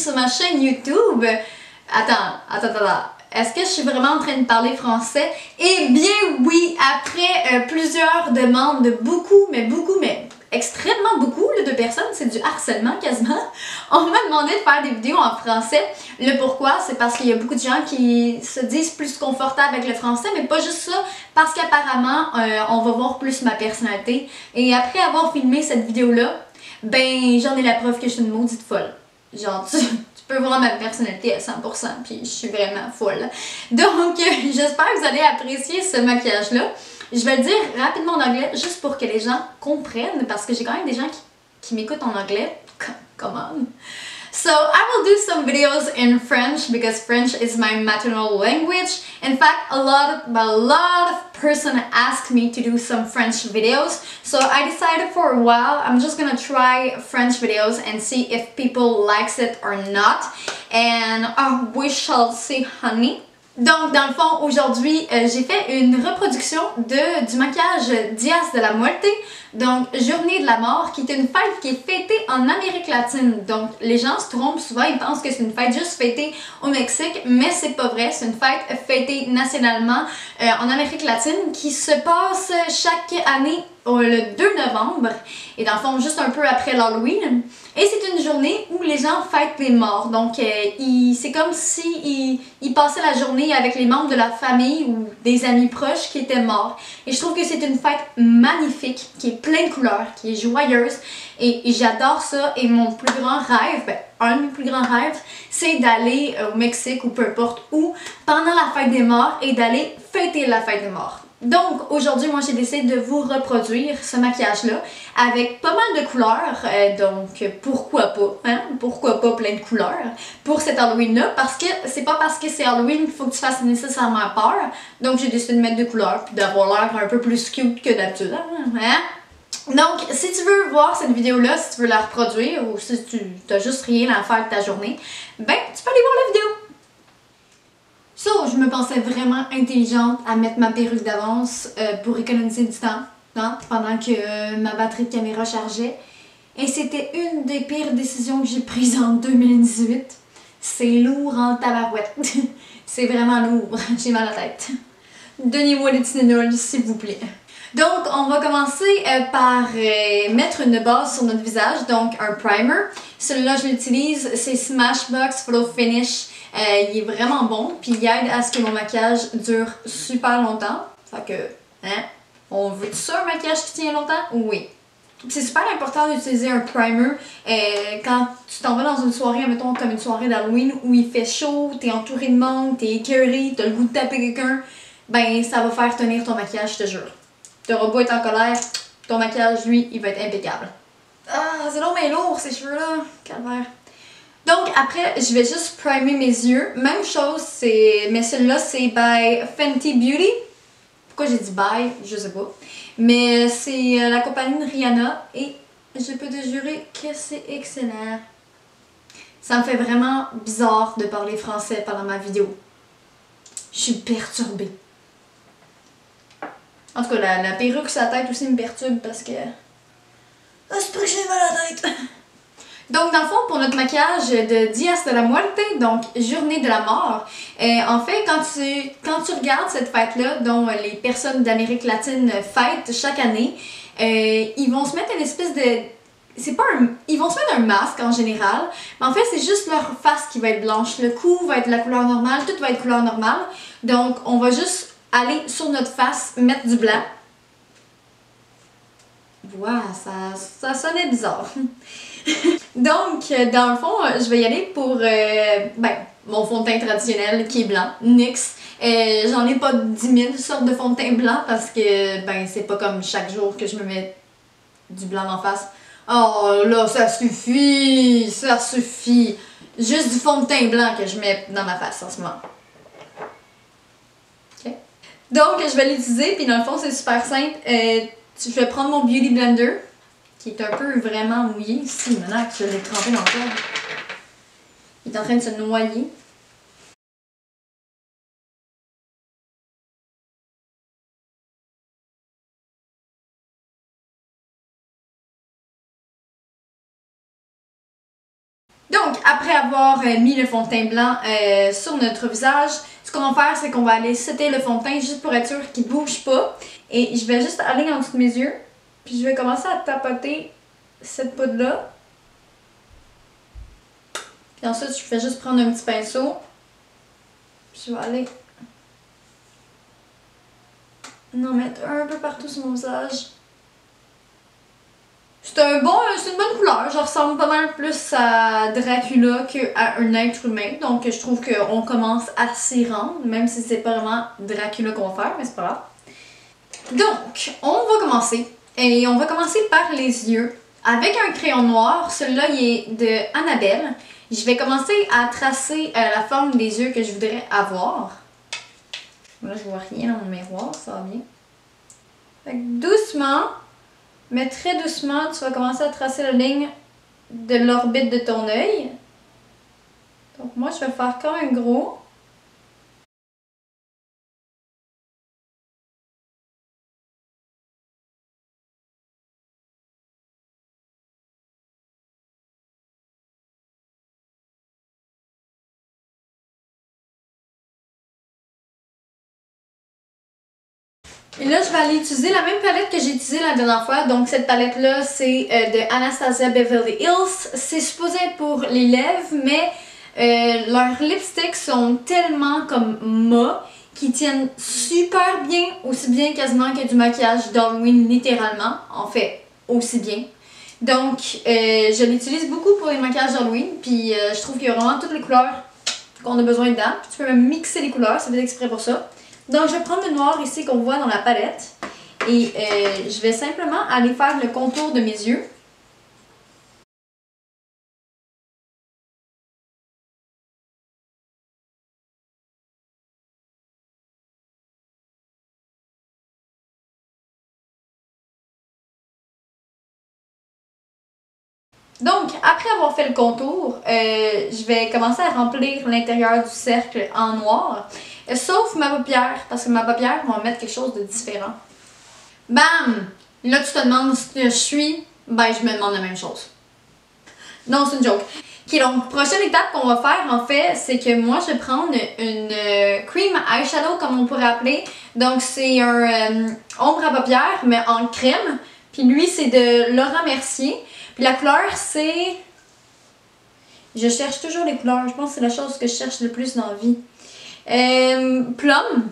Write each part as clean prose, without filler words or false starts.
sur ma chaîne YouTube. Attends. Est-ce que je suis vraiment en train de parler français? Eh bien oui, après plusieurs demandes de beaucoup, mais extrêmement beaucoup de personnes, c'est du harcèlement quasiment, on m'a demandé de faire des vidéos en français. Le pourquoi, c'est parce qu'il y a beaucoup de gens qui se disent plus confortables avec le français, mais pas juste ça, parce qu'apparemment, on va voir plus ma personnalité. Et après avoir filmé cette vidéo-là, ben j'en ai la preuve que je suis une maudite folle. Genre, tu peux voir ma personnalité à 100%, puis je suis vraiment folle. Donc, j'espère que vous allez apprécier ce maquillage-là. Je vais le dire rapidement en anglais, juste pour que les gens comprennent, parce que j'ai quand même des gens qui m'écoutent en anglais. Come on. So, I will do some videos in French, because French is my maternal language. In fact, a lot of person asked me to do some French videos. So, I decided for a while, I'm just gonna try French videos and see if people likes it or not. And we shall see, honey. Donc, dans le fond, aujourd'hui, j'ai fait une reproduction du maquillage Dias de la Muerte, donc Journée de la mort, qui est une fête qui est fêtée en Amérique latine. Donc, les gens se trompent souvent, ils pensent que c'est une fête juste fêtée au Mexique, mais c'est pas vrai, c'est une fête fêtée nationalement en Amérique latine qui se passe chaque année le 2 novembre, et dans le fond, juste un peu après l'Halloween. Et c'est une journée où les gens fêtent les morts. Donc, c'est comme si ils passaient la journée avec les membres de la famille ou des amis proches qui étaient morts. Et je trouve que c'est une fête magnifique, qui est pleine de couleurs, qui est joyeuse. Et j'adore ça. Et mon plus grand rêve, un de mes plus grands rêves, c'est d'aller au Mexique ou peu importe où, pendant la fête des morts, et d'aller fêter la fête des morts. Donc, aujourd'hui, moi, j'ai décidé de vous reproduire ce maquillage-là avec pas mal de couleurs. Donc, pourquoi pas, hein? Pourquoi pas plein de couleurs pour cet Halloween-là? Parce que c'est pas parce que c'est Halloween qu'il faut que tu fasses nécessairement peur. Donc, j'ai décidé de mettre de couleurs puis d'avoir l'air un peu plus cute que d'habitude. Hein? Donc, si tu veux voir cette vidéo-là, si tu veux la reproduire ou si tu n'as juste rien à faire de ta journée, ben, tu peux aller voir la vidéo. So, je me pensais vraiment intelligente à mettre ma perruque d'avance pour économiser du temps, hein, pendant que ma batterie de caméra chargeait. Et c'était une des pires décisions que j'ai prises en 2018. C'est lourd en tabarouette. C'est vraiment lourd. J'ai mal à la tête. Donnez-moi des Tylenol, s'il vous plaît. Donc, on va commencer par mettre une base sur notre visage, donc un primer. Celui-là, je l'utilise, c'est Smashbox Photo Finish. Il est vraiment bon, puis il aide à ce que mon maquillage dure super longtemps. Fait que, hein, on veut ça, un maquillage qui tient longtemps? Oui. C'est super important d'utiliser un primer quand tu t'en vas dans une soirée, mettons comme une soirée d'Halloween où il fait chaud, t'es entouré de monde, t'es écœuré, t'as le goût de taper quelqu'un, ben ça va faire tenir ton maquillage, je te jure. T'auras beau être en colère, ton maquillage, lui, il va être impeccable. Ah, c'est long mais lourd ces cheveux-là, calvaire. Donc après, je vais juste primer mes yeux. Même chose, mais celui-là c'est by Fenty Beauty. Pourquoi j'ai dit by? Je sais pas. Mais c'est la compagnie de Rihanna et je peux te jurer que c'est excellent. Ça me fait vraiment bizarre de parler français pendant ma vidéo. Je suis perturbée. En tout cas, la perruque sur la tête aussi me perturbe parce que... Ah, c'est parce que j'ai mal à la tête! Donc, dans le fond, pour notre maquillage de Dias de la Muerte, donc Journée de la mort, en fait, quand tu regardes cette fête-là, dont les personnes d'Amérique latine fêtent chaque année, ils vont se mettre une espèce de... Ils vont se mettre un masque en général, mais en fait, c'est juste leur face qui va être blanche. Le cou va être la couleur normale, tout va être couleur normale. Donc, on va juste aller sur notre face, mettre du blanc. Voilà, ça sonnait bizarre. Donc, dans le fond, je vais y aller pour mon fond de teint traditionnel qui est blanc, NYX. J'en ai pas 10 000 sortes de fond de teint blanc parce que c'est pas comme chaque jour que je me mets du blanc en face. Oh là, ça suffit, ça suffit. Juste du fond de teint blanc que je mets dans ma face en ce moment. Ok. Donc, je vais l'utiliser, puis dans le fond, c'est super simple. Je vais prendre mon Beauty Blender, qui est un peu vraiment mouillé. Ici, maintenant que je l'ai trempé dans le code. Il est en train de se noyer. Donc, après avoir mis le fond de teint blanc sur notre visage, ce qu'on va faire, c'est qu'on va aller setter le fond de teint juste pour être sûr qu'il ne bouge pas. Et je vais juste aller en dessous de mes yeux. Puis je vais commencer à tapoter cette poudre-là. Puis ensuite, je vais juste prendre un petit pinceau. Puis je vais aller en mettre un peu partout sur mon visage. C'est une bonne couleur. Je ressemble pas mal plus à Dracula qu'à un être humain. Donc je trouve qu'on commence à s'y rendre, même si c'est pas vraiment Dracula qu'on va faire, mais c'est pas grave. Donc, on va commencer. Et on va commencer par les yeux. Avec un crayon noir, celui-là il est de Annabelle. Je vais commencer à tracer la forme des yeux que je voudrais avoir. Là, je vois rien dans mon miroir, ça va bien. Fait que doucement, mais très doucement, tu vas commencer à tracer la ligne de l'orbite de ton œil. Donc moi, je vais faire quand même gros. Et là, je vais aller utiliser la même palette que j'ai utilisée la dernière fois. Donc cette palette-là, c'est de Anastasia Beverly Hills. C'est supposé être pour les lèvres, mais leurs lipsticks sont tellement comme mat qui tiennent super bien, aussi bien quasiment que du maquillage d'Halloween littéralement. En fait, aussi bien. Donc je l'utilise beaucoup pour les maquillages d'Halloween. Puis je trouve qu'il y a vraiment toutes les couleurs qu'on a besoin dedans. Puis tu peux même mixer les couleurs, c'est fait exprès pour ça. Donc, je vais prendre le noir ici qu'on voit dans la palette et je vais simplement aller faire le contour de mes yeux. Donc, après avoir fait le contour, je vais commencer à remplir l'intérieur du cercle en noir, sauf ma paupière, parce que ma paupière va mettre quelque chose de différent. Bam! Là, tu te demandes ce que je suis, ben je me demande la même chose. Non, c'est une joke. Ok, donc, prochaine étape qu'on va faire, en fait, c'est que moi, je vais prendre une cream eyeshadow, comme on pourrait appeler. Donc, c'est un ombre à paupières, mais en crème. Puis lui, c'est de Laura Mercier. Puis la couleur, c'est... Je cherche toujours les couleurs. Je pense que c'est la chose que je cherche le plus dans la vie. Plum.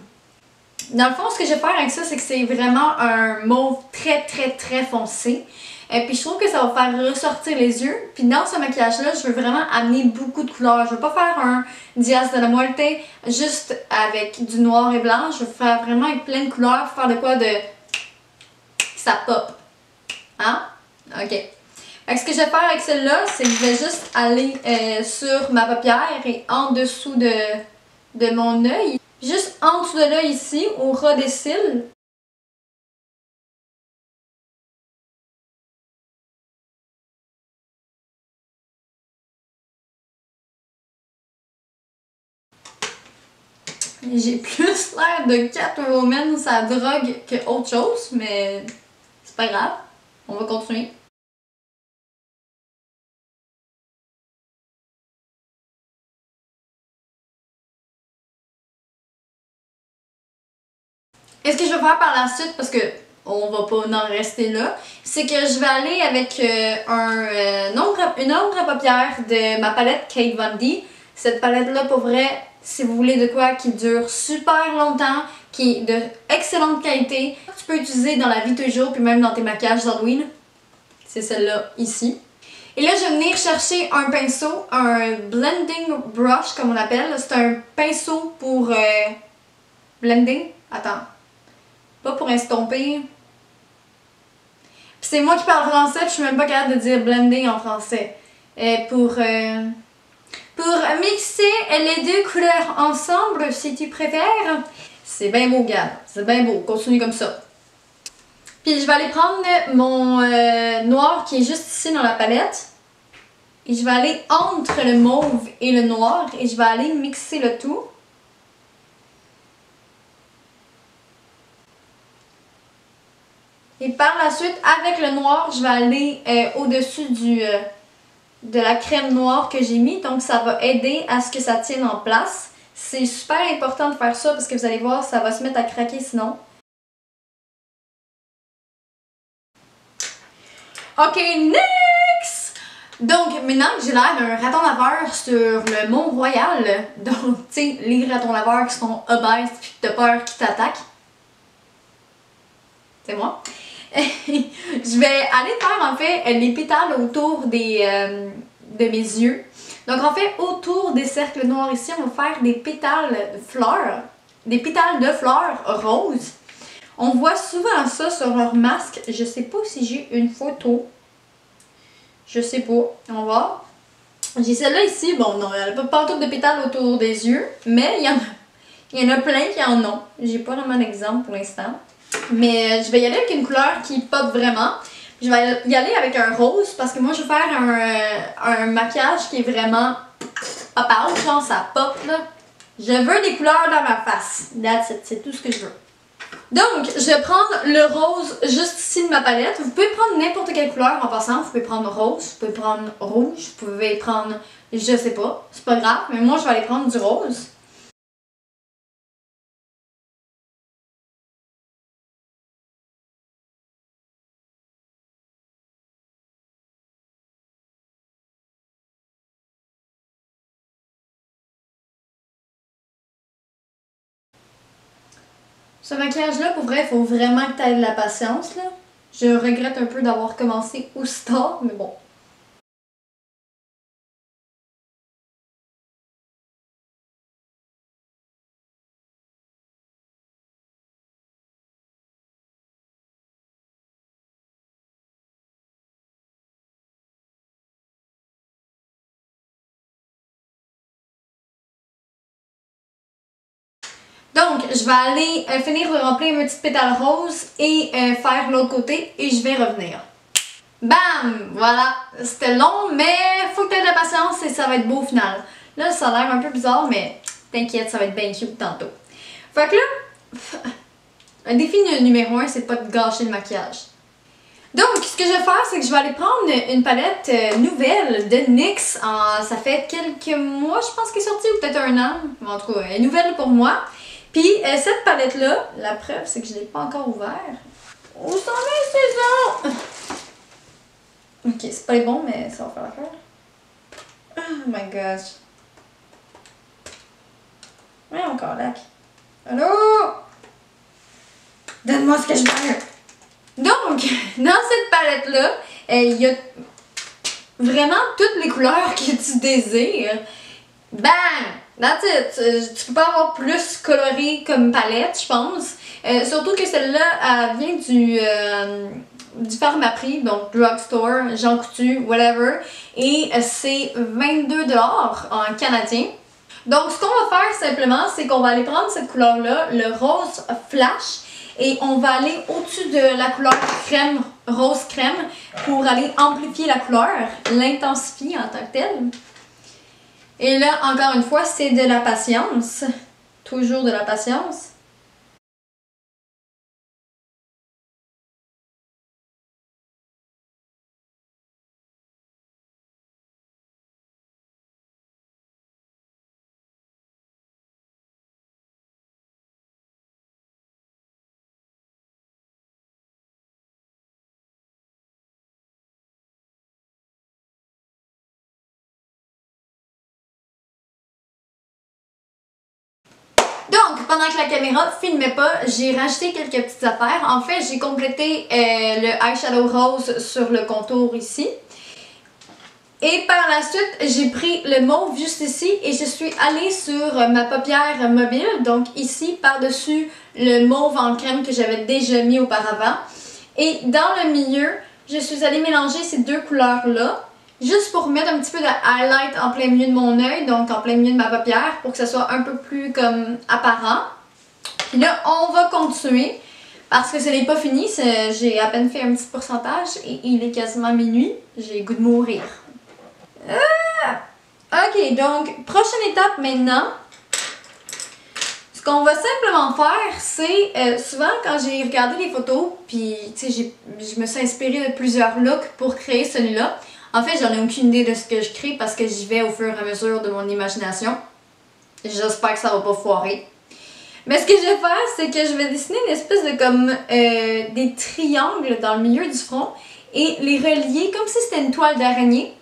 Dans le fond, ce que je vais faire avec ça, c'est que c'est vraiment un mauve très foncé. Et puis je trouve que ça va faire ressortir les yeux. Puis dans ce maquillage-là, je veux vraiment amener beaucoup de couleurs. Je veux pas faire un Dias de la Muerte juste avec du noir et blanc. Je veux faire vraiment avec plein de couleurs, faire de quoi de... ça pop. Hein? Ok. Fait que ce que je vais faire avec celle-là, c'est que je vais juste aller sur ma paupière et en dessous de mon œil. Juste en dessous de l'œil ici, au ras des cils. J'ai plus l'air de Catwoman sa drogue que autre chose, mais c'est pas grave. On va continuer. Et ce que je vais faire par la suite, parce que on va pas en rester là, c'est que je vais aller avec une ombre à paupières de ma palette Kate Von D. Cette palette-là, pour vrai, si vous voulez de quoi qui dure super longtemps, qui est de excellente qualité, tu peux utiliser dans la vie de tous les jours, puis même dans tes maquillages d'Halloween. C'est celle-là ici. Et là, je vais venir chercher un pinceau, un blending brush comme on appelle. C'est un pinceau pour blending. Attends. Pas pour estomper. C'est moi qui parle français, puis je suis même pas capable de dire blending en français. Pour mixer les deux couleurs ensemble, si tu préfères. C'est bien beau, Gab. C'est bien beau. Continue comme ça. Puis je vais aller prendre mon noir qui est juste ici dans la palette. Et je vais aller entre le mauve et le noir. Et je vais aller mixer le tout. Et par la suite, avec le noir, je vais aller au-dessus de la crème noire que j'ai mis, donc ça va aider à ce que ça tienne en place. C'est super important de faire ça parce que vous allez voir, ça va se mettre à craquer sinon. Ok, next! Donc, maintenant que j'ai l'air d'un raton laveur sur le Mont-Royal, donc, tu sais, les ratons laveurs qui sont obèses pis que t'as peur qu'ils t'attaquent, c'est moi, je vais aller faire, en fait, les pétales autour de mes yeux. Donc, en fait, autour des cercles noirs ici, on va faire des pétales de fleurs roses. On voit souvent ça sur leur masque. Je sais pas si j'ai une photo. Je sais pas. On va voir. J'ai celle-là ici. Bon, non, elle n'a pas tout de pétales autour des yeux. Mais il y en a plein qui en ont. J'ai pas vraiment d'exemple pour l'instant. Mais je vais y aller avec une couleur qui pop vraiment. Je vais y aller avec un rose parce que moi je veux faire un maquillage qui est vraiment pas pâle, genre ça pop là. Je veux des couleurs dans ma face. That's it, c'est tout ce que je veux. Donc, je vais prendre le rose juste ici de ma palette. Vous pouvez prendre n'importe quelle couleur en passant. Vous pouvez prendre rose, vous pouvez prendre rouge, vous pouvez prendre, je sais pas, c'est pas grave, mais moi je vais aller prendre du rose. Ce maquillage-là, pour vrai, il faut vraiment que tu aies de la patience, là. Je regrette un peu d'avoir commencé aussitôt, mais bon. Donc, je vais aller finir de remplir mes petites pétales roses et faire l'autre côté et je vais revenir. Bam! Voilà, c'était long, mais faut que tu aies de la patience et ça va être beau au final. Là, ça a l'air un peu bizarre, mais t'inquiète, ça va être bien cute tantôt. Fait que là, un défi numéro 1, c'est pas de gâcher le maquillage. Donc, ce que je vais faire, c'est que je vais aller prendre une palette nouvelle de NYX. Ça fait quelques mois, je pense qu'elle est sortie, ou peut-être un an. En tout cas, elle est nouvelle pour moi. Puis, cette palette-là, la preuve, c'est que je ne l'ai pas encore ouvert. Où sont mes ciseaux? Ok, c'est pas les bons, mais ça va faire l'affaire. Oh my gosh. Ouais, encore là. Allô? Donne-moi ce que je veux. Donc, dans cette palette-là, il y a vraiment toutes les couleurs que tu désires. Bang! That's it! Tu peux pas avoir plus coloré comme palette, je pense. Surtout que celle-là, elle vient du Pharmaprix, donc drugstore, Jean Coutu, whatever. Et c'est 22$ en canadien. Donc, ce qu'on va faire simplement, c'est qu'on va aller prendre cette couleur-là, le rose flash, et on va aller au-dessus de la couleur crème, rose crème, pour aller amplifier la couleur, l'intensifier en tant que telle. Et là, encore une fois, c'est de la patience. Toujours de la patience. Donc, pendant que la caméra filmait pas, j'ai rajouté quelques petites affaires. En fait, j'ai complété le eyeshadow rose sur le contour ici. Et par la suite, j'ai pris le mauve juste ici et je suis allée sur ma paupière mobile. Donc ici, par-dessus le mauve en crème que j'avais déjà mis auparavant. Et dans le milieu, je suis allée mélanger ces deux couleurs-là. Juste pour mettre un petit peu de highlight en plein milieu de mon œil, donc en plein milieu de ma paupière, pour que ça soit un peu plus comme apparent. Puis là, on va continuer, parce que ce n'est pas fini, j'ai à peine fait un petit pourcentage et il est quasiment minuit, j'ai le goût de mourir. Ok, donc prochaine étape maintenant. Ce qu'on va simplement faire, c'est souvent quand j'ai regardé les photos, puis tu sais, je me suis inspirée de plusieurs looks pour créer celui-là. En fait, j'en ai aucune idée de ce que je crée parce que j'y vais au fur et à mesure de mon imagination. J'espère que ça va pas foirer. Mais ce que je vais faire, c'est que je vais dessiner une espèce de comme des triangles dans le milieu du front et les relier comme si c'était une toile d'araignée.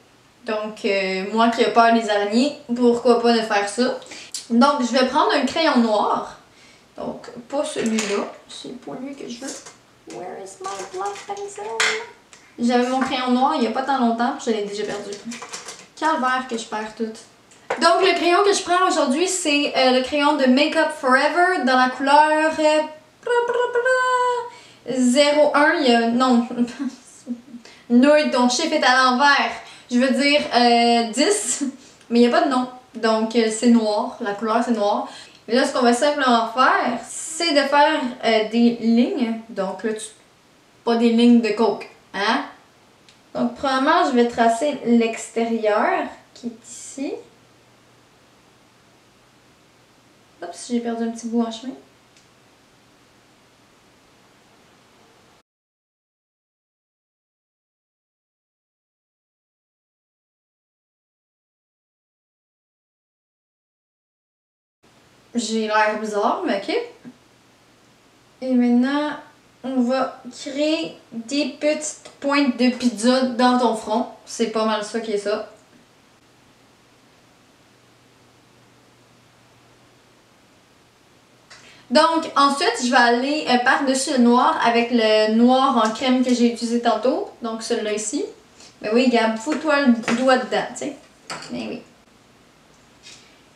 Donc, moi qui ai peur des araignées, pourquoi pas de faire ça. Donc, je vais prendre un crayon noir. Donc, pas celui-là. C'est pas lui que je veux. Where is my black pencil? J'avais mon crayon noir il n'y a pas tant longtemps, je l'ai déjà perdu. Calvaire que je perds tout. Donc, le crayon que je prends aujourd'hui, c'est le crayon de Make Up Forever dans la couleur 01. Il y a, non, nerd, ton chiffre est à l'envers. Je veux dire 10, mais il n'y a pas de nom. Donc, c'est noir. La couleur, c'est noir. Et là, ce qu'on va simplement faire, c'est de faire des lignes. Donc, là, pas des lignes de coke. Hein? Donc, premièrement, je vais tracer l'extérieur qui est ici. Oups, j'ai perdu un petit bout en chemin. J'ai l'air bizarre, mais ok. Et maintenant, on va créer des petites pointes de pizza dans ton front. C'est pas mal ça qui est ça. Donc, ensuite, je vais aller par-dessus le noir avec le noir en crème que j'ai utilisé tantôt. Donc, celui-là ici. Ben oui, Gab, fous-toi le doigt dedans, tu sais. Ben oui.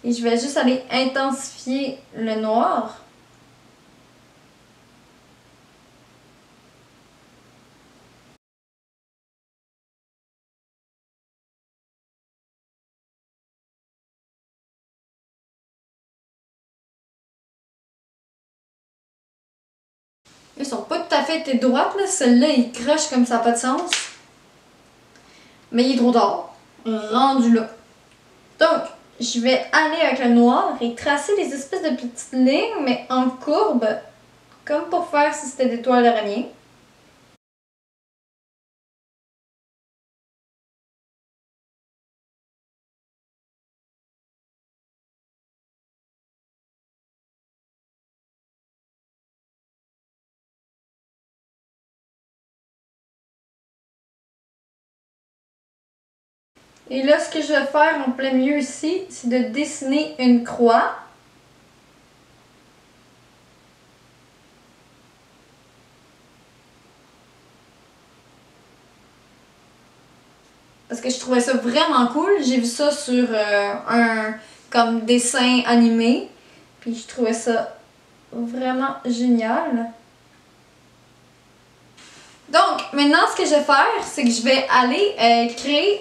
Et je vais juste aller intensifier le noir. Ils sont pas tout à fait droites, là. Celui-là, il croche comme ça n'a pas de sens. Mais il est trop tard. Rendu là. Donc, je vais aller avec le noir et tracer des espèces de petites lignes, mais en courbe, comme pour faire si c'était des toiles d'araignée. Et là, ce que je vais faire en plein milieu ici, c'est de dessiner une croix. Parce que je trouvais ça vraiment cool. J'ai vu ça sur un comme dessin animé. Puis je trouvais ça vraiment génial. Donc, maintenant, ce que je vais faire, c'est que je vais aller créer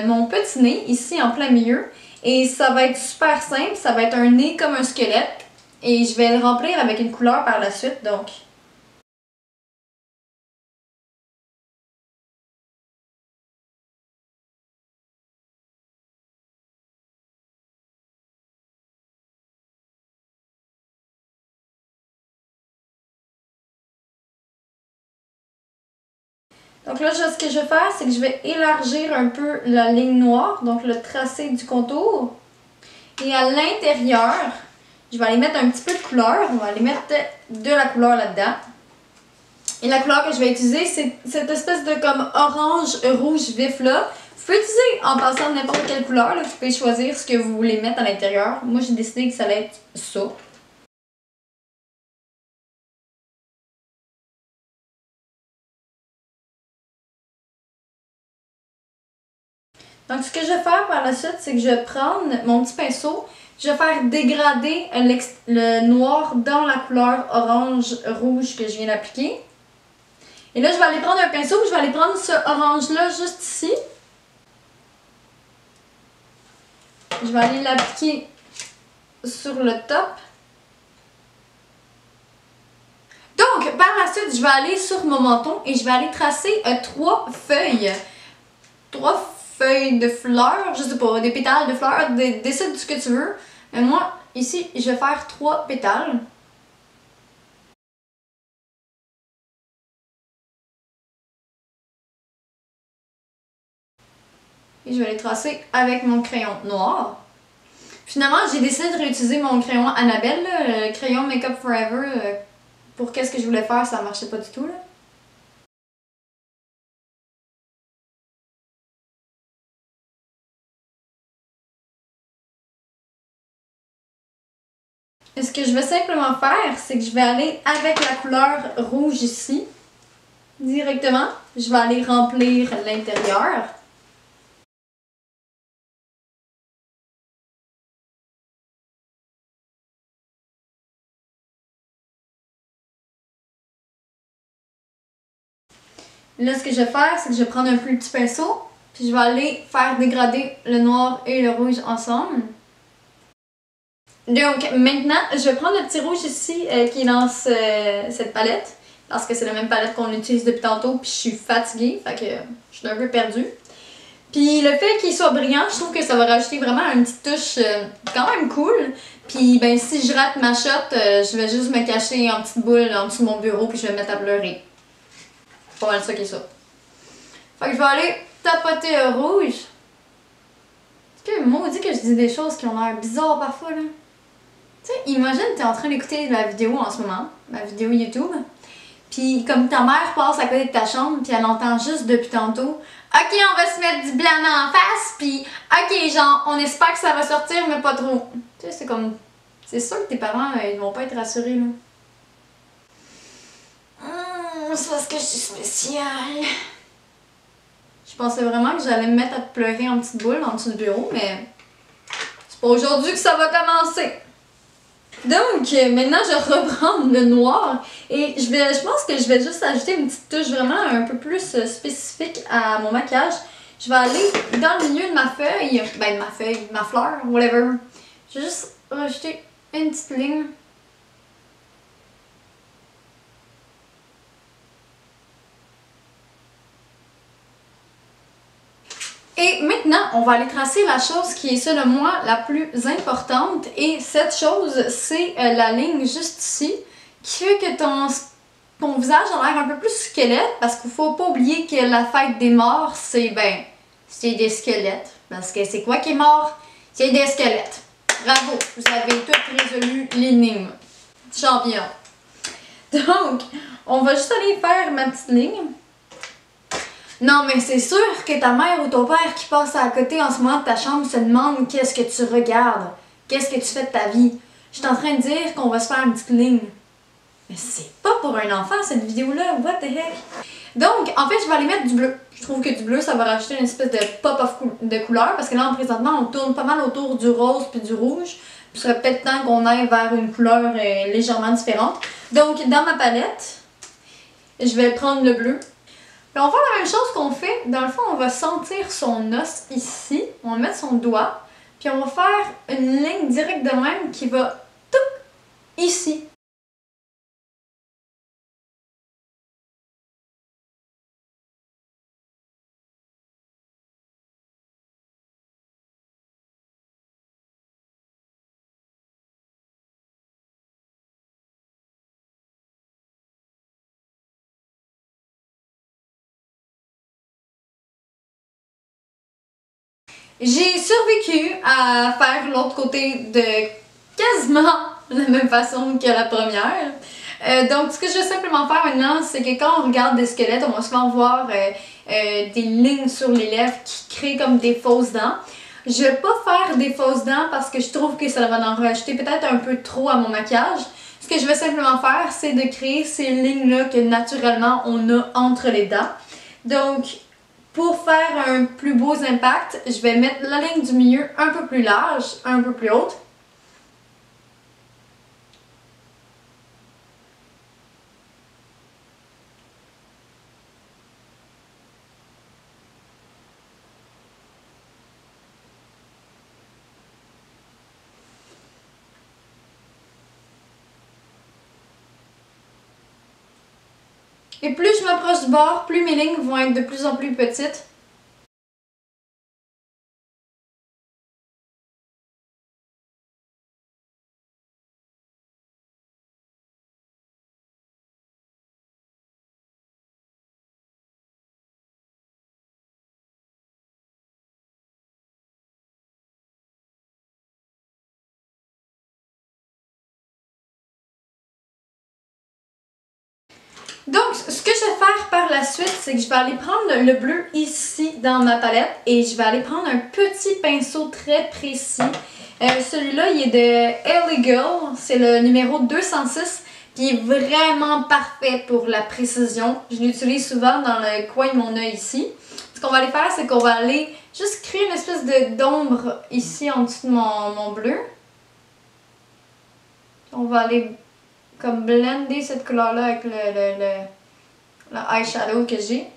mon petit nez ici en plein milieu. Et ça va être super simple. Ça va être un nez comme un squelette. Et je vais le remplir avec une couleur par la suite. Donc là, ce que je vais faire, c'est que je vais élargir un peu la ligne noire, donc le tracé du contour. Et à l'intérieur, je vais aller mettre un petit peu de couleur. On va aller mettre de la couleur là-dedans. Et la couleur que je vais utiliser, c'est cette espèce de comme orange rouge vif là. Vous pouvez utiliser en passant n'importe quelle couleur. Là. Vous pouvez choisir ce que vous voulez mettre à l'intérieur. Moi, j'ai décidé que ça allait être ça. Donc, ce que je vais faire par la suite, c'est que je vais prendre mon petit pinceau. Je vais faire dégrader le noir dans la couleur orange-rouge que je viens d'appliquer. Et là, je vais aller prendre un pinceau, je vais aller prendre ce orange-là juste ici. Je vais aller l'appliquer sur le top. Donc, par la suite, je vais aller sur mon menton et je vais aller tracer trois feuilles. Trois feuilles de fleurs, je sais pas, des pétales de fleurs, décide de ce que tu veux. Mais moi, ici, je vais faire trois pétales. Et je vais les tracer avec mon crayon noir. Finalement, j'ai décidé de réutiliser mon crayon Annabelle, le crayon Makeup Forever. Pour qu'est-ce que je voulais faire, ça marchait pas du tout, là. Et ce que je vais simplement faire, c'est que je vais aller avec la couleur rouge ici, directement. Je vais aller remplir l'intérieur. Là, ce que je vais faire, c'est que je vais prendre un plus petit pinceau, puis je vais aller faire dégrader le noir et le rouge ensemble. Donc maintenant, je vais prendre le petit rouge ici qui est dans cette palette, parce que c'est la même palette qu'on utilise depuis tantôt, puis je suis fatiguée, fait que je suis un peu perdue. Puis le fait qu'il soit brillant, je trouve que ça va rajouter vraiment une petite touche quand même cool. Puis ben si je rate ma shot, je vais juste me cacher en petite boule en dessous de mon bureau, puis je vais me mettre à pleurer. C'est pas mal ça qui est ça. Fait que je vais aller tapoter le rouge. Est-ce que maudit que je dis des choses qui ont l'air bizarres parfois, là? Tu sais, imagine t'es en train d'écouter la vidéo en ce moment, ma vidéo YouTube, puis comme ta mère passe à côté de ta chambre, puis elle entend juste depuis tantôt, ok, on va se mettre du blanc en face, puis ok, genre, on espère que ça va sortir, mais pas trop. Tu sais, c'est comme, c'est sûr que tes parents, ils vont pas être rassurés, là. C'est parce que je suis spéciale. Je pensais vraiment que j'allais me mettre à pleurer en petite boule en dessous du bureau, mais c'est pas aujourd'hui que ça va commencer. Donc, maintenant, je vais reprendre le noir et je pense que je vais juste ajouter une petite touche vraiment un peu plus spécifique à mon maquillage. Je vais aller dans le milieu de ma feuille, ma fleur, whatever. Je vais juste rajouter une petite ligne. Et maintenant, on va aller tracer la chose qui est selon moi la plus importante. Et cette chose, c'est la ligne juste ici, qui fait que ton visage a l'air un peu plus squelette, parce qu'il faut pas oublier que la fête des morts, c'est c'est des squelettes. Parce que c'est quoi qui est mort? C'est des squelettes. Bravo, vous avez tout résolu l'énigme. Champion. Donc, on va juste aller faire ma petite ligne. Non, mais c'est sûr que ta mère ou ton père qui passe à côté en ce moment de ta chambre se demande qu'est-ce que tu regardes, qu'est-ce que tu fais de ta vie. Je suis en train de dire qu'on va se faire une petite ligne. Mais c'est pas pour un enfant cette vidéo-là, what the heck? Donc, en fait, je vais aller mettre du bleu. Je trouve que du bleu, ça va rajouter une espèce de pop-off de couleur parce que là, présentement, on tourne pas mal autour du rose puis du rouge. Il serait peut-être temps qu'on aille vers une couleur légèrement différente. Donc, dans ma palette, je vais prendre le bleu. Puis on va faire la même chose qu'on fait. Dans le fond, on va sentir son os ici. On va mettre son doigt. Puis on va faire une ligne directe de même qui va tout ici. J'ai survécu à faire l'autre côté de quasiment la même façon que la première. Donc, ce que je vais simplement faire maintenant, c'est que quand on regarde des squelettes, on va souvent voir des lignes sur les lèvres qui créent comme des fausses dents. Je vais pas faire des fausses dents parce que je trouve que ça va en rajouter peut-être un peu trop à mon maquillage. Ce que je vais simplement faire, c'est de créer ces lignes-là que naturellement on a entre les dents. Donc, pour faire un plus beau impact, je vais mettre la ligne du milieu un peu plus large, un peu plus haute. Et plus je m'approche du bord, plus mes lignes vont être de plus en plus petites. Donc, ce que je vais faire par la suite, c'est que je vais aller prendre le bleu ici dans ma palette et je vais aller prendre un petit pinceau très précis. Celui-là, il est de Illegal, c'est le numéro 206, qui est vraiment parfait pour la précision. Je l'utilise souvent dans le coin de mon œil ici. Ce qu'on va aller faire, c'est qu'on va aller juste créer une espèce d'ombre ici en dessous de mon bleu. On va aller comme blender cette couleur-là avec le eyeshadow que j'ai.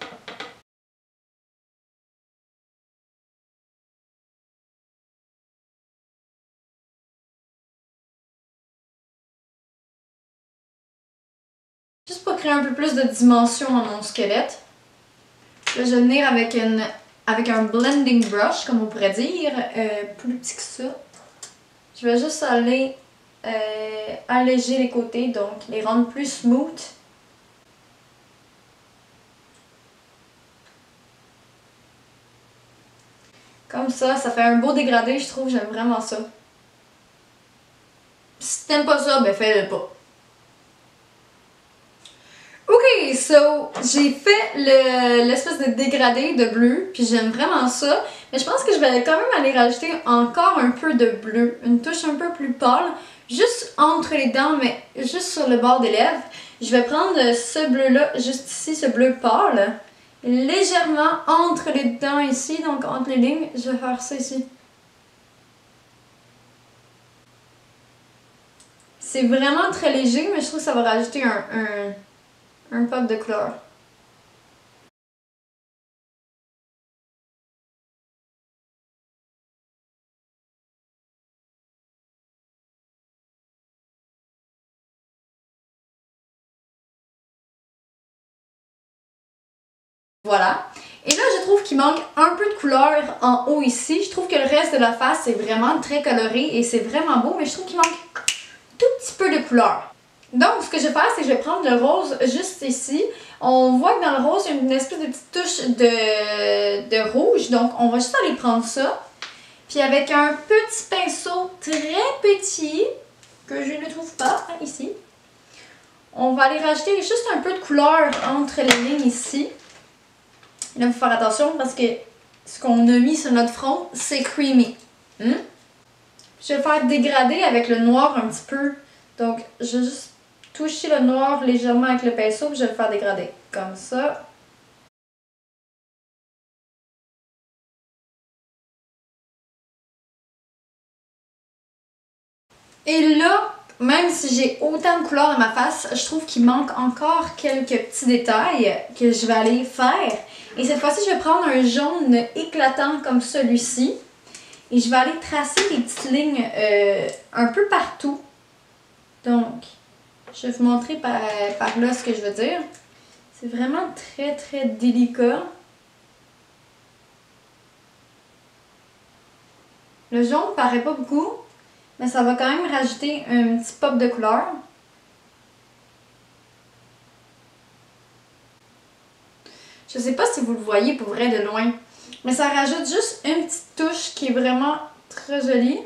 Juste pour créer un peu plus de dimension à mon squelette. Là, je vais venir avec un blending brush, comme on pourrait dire, plus petit que ça. Je vais juste aller alléger les côtés, donc les rendre plus smooth. Comme ça fait un beau dégradé, je trouve, j'aime vraiment ça. Si t'aimes pas ça, ben fais-le pas. Ok, so j'ai fait l'espèce de dégradé de bleu, puis j'aime vraiment ça. Mais je pense que je vais quand même aller rajouter encore un peu de bleu, une touche un peu plus pâle, juste entre les dents, mais juste sur le bord des lèvres. Je vais prendre ce bleu-là, juste ici, ce bleu pâle, légèrement entre les dents ici, donc entre les lignes, je vais faire ça ici. C'est vraiment très léger, mais je trouve que ça va rajouter un pop de couleur. Voilà. Et là, je trouve qu'il manque un peu de couleur en haut ici. Je trouve que le reste de la face est vraiment très coloré et c'est vraiment beau, mais je trouve qu'il manque tout petit peu de couleur. Donc, ce que je vais faire, c'est que je vais prendre le rose juste ici. On voit que dans le rose, il y a une espèce de petite touche de rouge. Donc, on va juste aller prendre ça. Puis avec un petit pinceau très petit, que je ne trouve pas ici, on va aller rajouter juste un peu de couleur entre les lignes ici. Et là, il faut faire attention parce que ce qu'on a mis sur notre front, c'est creamy. Je vais faire dégrader avec le noir un petit peu. Donc, je vais juste toucher le noir légèrement avec le pinceau puis je vais le faire dégrader. Comme ça. Et là, même si j'ai autant de couleurs dans ma face, je trouve qu'il manque encore quelques petits détails que je vais aller faire. Et cette fois-ci, je vais prendre un jaune éclatant comme celui-ci. Et je vais aller tracer des petites lignes un peu partout. Donc, je vais vous montrer par là ce que je veux dire. C'est vraiment très très délicat. Le jaune paraît pas beaucoup, mais ça va quand même rajouter un petit pop de couleur. Je sais pas si vous le voyez pour vrai de loin, mais ça rajoute juste une petite touche qui est vraiment très jolie.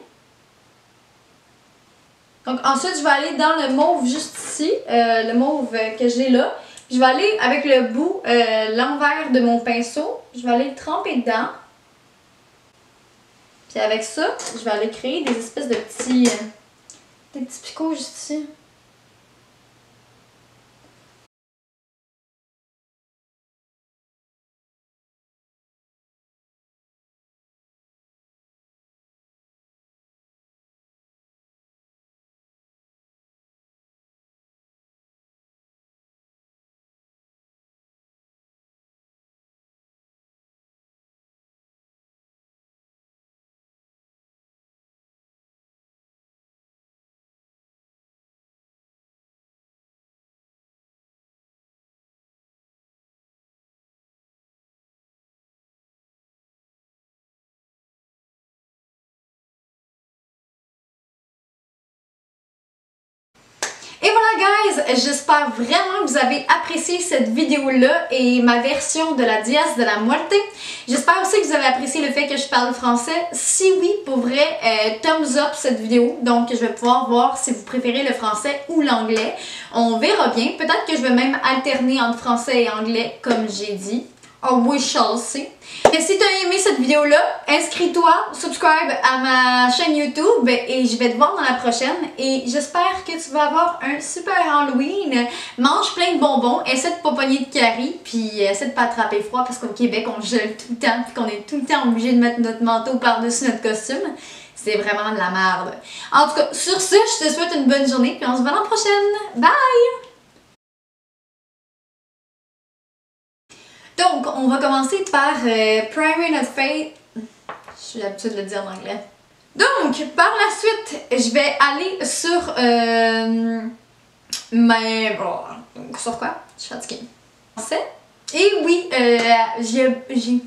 Donc ensuite, je vais aller dans le mauve juste ici, le mauve que j'ai là. Je vais aller avec le bout, l'envers de mon pinceau, je vais aller le tremper dedans. Puis avec ça, je vais aller créer des espèces de des petits picots juste ici. guys, j'espère vraiment que vous avez apprécié cette vidéo-là et ma version de la Diaz de la Muerte. J'espère aussi que vous avez apprécié le fait que je parle français. Si oui, pour vrai, thumbs up cette vidéo. Donc, je vais pouvoir voir si vous préférez le français ou l'anglais. On verra bien. Peut-être que je vais même alterner entre français et anglais, comme j'ai dit. Oh, we shall see. Et si tu as aimé cette vidéo-là, inscris-toi, subscribe à ma chaîne YouTube et je vais te voir dans la prochaine. Et j'espère que tu vas avoir un super Halloween. Mange plein de bonbons, essaie de pas pogner de caries, puis essaie de pas attraper froid parce qu'au Québec, on gèle tout le temps, puis qu'on est tout le temps obligé de mettre notre manteau par-dessus notre costume. C'est vraiment de la merde. En tout cas, sur ce, je te souhaite une bonne journée, puis on se voit la prochaine. Bye! Donc, on va commencer par Primary Not Faith. J'ai l'habitude de le dire en anglais. Donc, par la suite, je vais aller sur sur quoi? Je suis fatiguée. Et oui, j'ai...